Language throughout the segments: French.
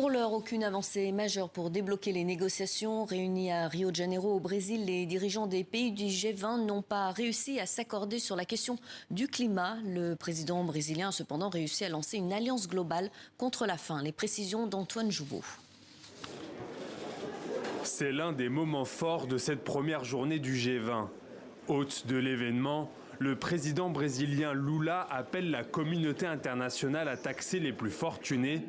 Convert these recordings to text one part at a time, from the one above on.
Pour l'heure, aucune avancée majeure pour débloquer les négociations. Réunis à Rio de Janeiro au Brésil, les dirigeants des pays du G20 n'ont pas réussi à s'accorder sur la question du climat. Le président brésilien a cependant réussi à lancer une alliance globale contre la faim. Les précisions d'Antoine Jouveau. C'est l'un des moments forts de cette première journée du G20. Hôte de l'événement, le président brésilien Lula appelle la communauté internationale à taxer les plus fortunés.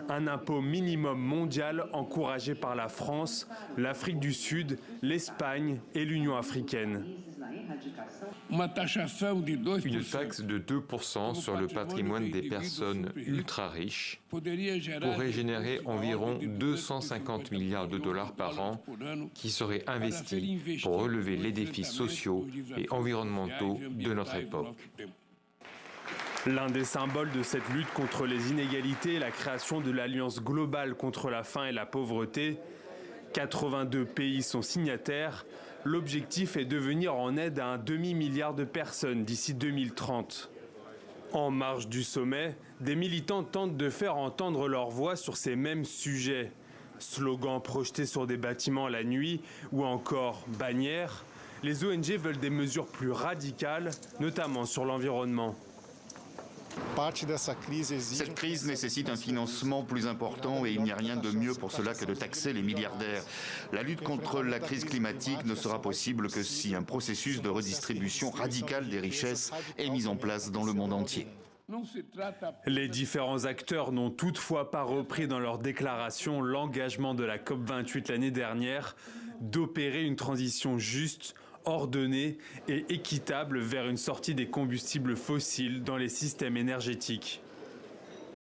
Un impôt minimum mondial encouragé par la France, l'Afrique du Sud, l'Espagne et l'Union africaine. Une taxe de 2% sur le patrimoine des personnes ultra riches pourrait générer environ 250 milliards de dollars par an qui seraient investis pour relever les défis sociaux et environnementaux de notre époque. L'un des symboles de cette lutte contre les inégalités est la création de l'Alliance globale contre la faim et la pauvreté. 82 pays sont signataires. L'objectif est de venir en aide à un demi-milliard de personnes d'ici 2030. En marge du sommet, des militants tentent de faire entendre leur voix sur ces mêmes sujets. Slogans projetés sur des bâtiments la nuit ou encore bannières. Les ONG veulent des mesures plus radicales, notamment sur l'environnement. Cette crise nécessite un financement plus important et il n'y a rien de mieux pour cela que de taxer les milliardaires. La lutte contre la crise climatique ne sera possible que si un processus de redistribution radicale des richesses est mis en place dans le monde entier. Les différents acteurs n'ont toutefois pas repris dans leur déclaration l'engagement de la COP28 l'année dernière d'opérer une transition juste, ordonnée et équitable vers une sortie des combustibles fossiles dans les systèmes énergétiques.